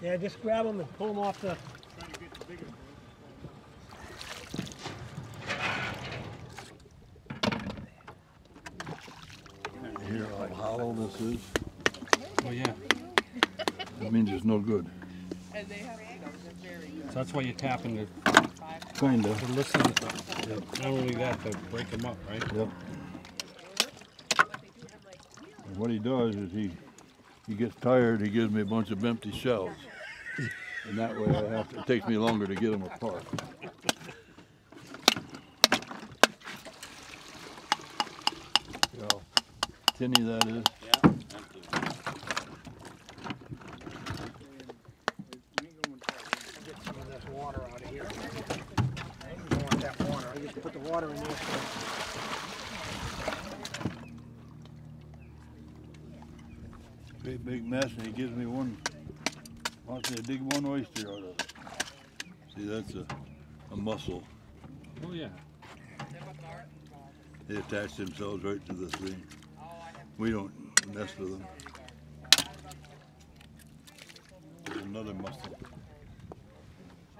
Yeah, just grab them and pull them off the... You hear how hollow this is? Oh yeah. That means it's no good. So that's why you're tapping the... Kinda. To listen to, not only that, to break them up, right? Yep. And what he does is he gets tired, he gives me a bunch of empty shells. And that way it takes me longer to get them apart. See how tinny that is? Yeah. Get some of this water out of here. I don't want that water. I just put the water in there. Great big mess, and he gives me one. Wants me to dig one oyster out of it. See, that's a mussel. Oh yeah. They attach themselves right to the thing. We don't mess with them. There's another mussel. I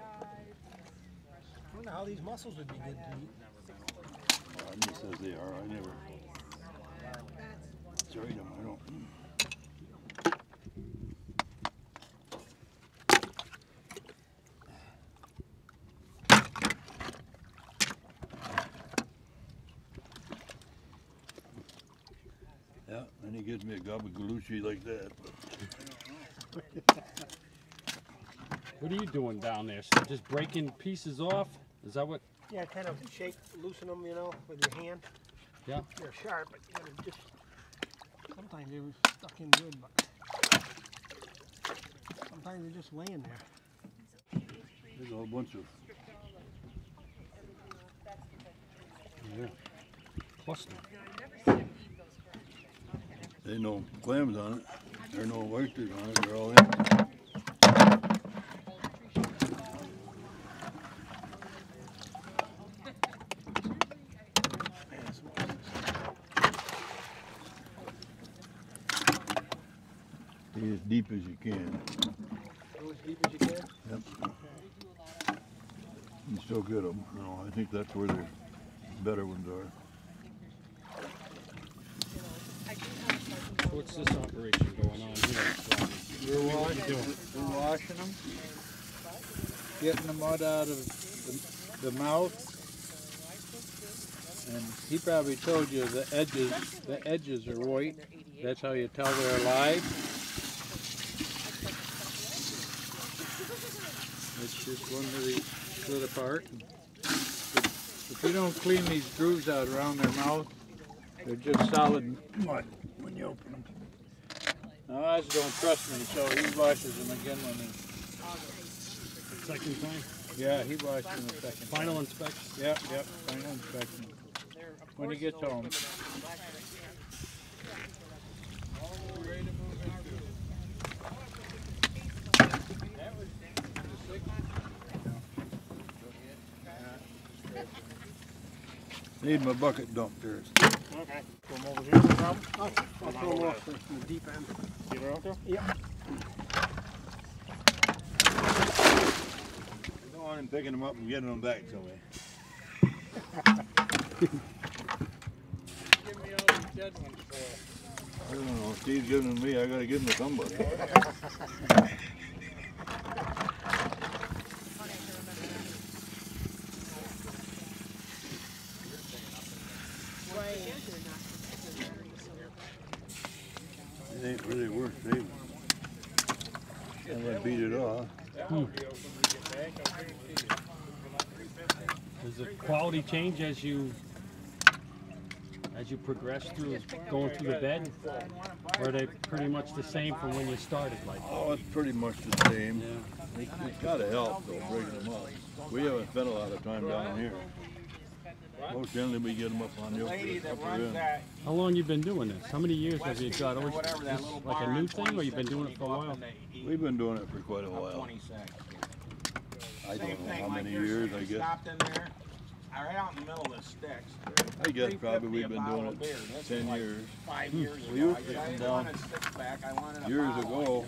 wonder how these mussels would be good to eat. He says they are. I never tried them. I don't. Yeah, and he gives me a gabagooluchi like that. What are you doing down there? So just breaking pieces off? Is that what? Yeah, kind of shake, loosen them, you know, with your hand. Yeah. They're sharp, but you gotta just, sometimes they're stuck in good, but sometimes they're just laying there. There's a whole bunch of. Yeah. Cluster. There's no clams on it. There's no oysters on it. They're all empty. Be as deep as you can. Go as deep as you can? Yep. You still get them. No, I think that's where the better ones are. What's this operation going on here? We're washing them, getting the mud out of the mouth, and he probably told you the edges are white. That's how you tell they're alive. It's just one that they split apart. If you don't clean these grooves out around their mouth, they're just solid mud when you open them. Now, Oz don't trust me, so he washes them again when he... Second time? Yeah, he washed them a second time. Final inspection? Yep, final inspection. When he gets home. Need my bucket dumped there. Okay. Put them over here, no problem? I'll throw them off the deep end. Get her out there? Yep. I don't want him picking them up and getting them back to me. Give me all these dead ones for I don't know. Steve's giving them to me. I got to give them to somebody. It ain't really worth saving. And I beat it off. Does the quality change as you progress through going through the bed? Or are they pretty much the same from when you started? Like, Oh, it's pretty much the same. yeah. It's got to help though, breaking them up. We haven't spent a lot of time down here. Most generally we get them up on the upper end. How long you been doing this? How many years have you got? Always this like a new thing, or you've been doing it for a while? We've been doing it for quite a while. I don't know how many years, I guess. Stopped in there, right out in the middle of the sticks. I guess probably we've been doing it 10 years. 5 years We ago. used to come down Sticks back. I wanted a years bottle ago.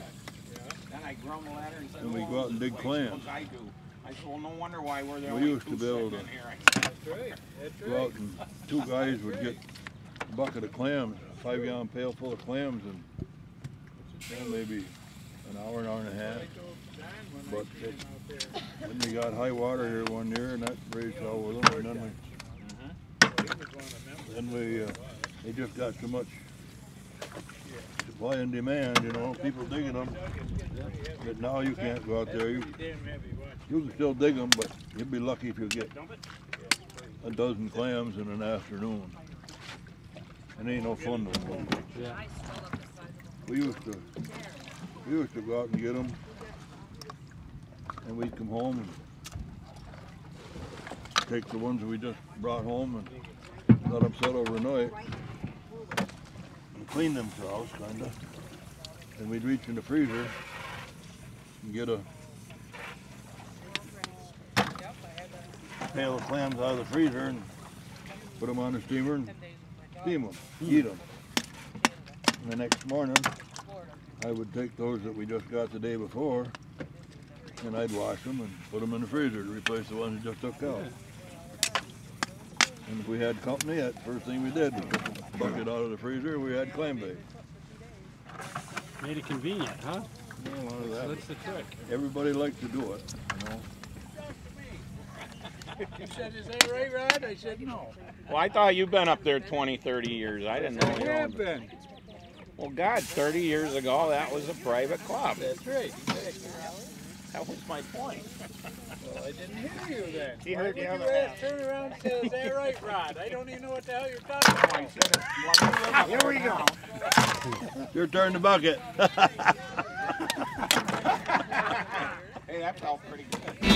Then I I grumbled at her and said, And we "Well, go out and dig this is clams. what I do." I said, well, no wonder why we're the We only used to two be able sitting to- in here. That's right. That's Go right. out and 2 guys would get a bucket of clams, a 5-gallon pail full of clams, and maybe an hour and a half. But then we got high water here one year, and that raised hell with them. And then they just got too much supply and demand, you know, people digging them. But now you can't go out there. You can still dig them, but you'd be lucky if you get a dozen clams in an afternoon. It ain't no fun no more. Yeah. We used to go out and get them, and we'd come home and take the ones that we just brought home and let them set overnight and clean themselves, kind of. And we'd reach in the freezer and get a pail of clams out of the freezer and put them on the steamer and steam them, eat them. And the next morning, I would take those that we just got the day before, and I'd wash them and put them in the freezer to replace the ones we just took out. And if we had company, that's the first thing we did. We took the bucket out of the freezer and we had clam bake. Made it convenient, huh? That's the trick. Everybody liked to do it, you know. You said, is that right, Rod? I said, no. Well, I thought you've been up there 20, 30 years. I didn't know I you have owned it. been. Well, God, 30 years ago, that was a private club. That's right. Exactly. That was my point. Well, I didn't hear you then. He Why heard would the you other ask, turn around and say, is that right, Rod? I don't even know what the hell you're talking about. Here we go. Your turn to bucket. Hey, that felt pretty good.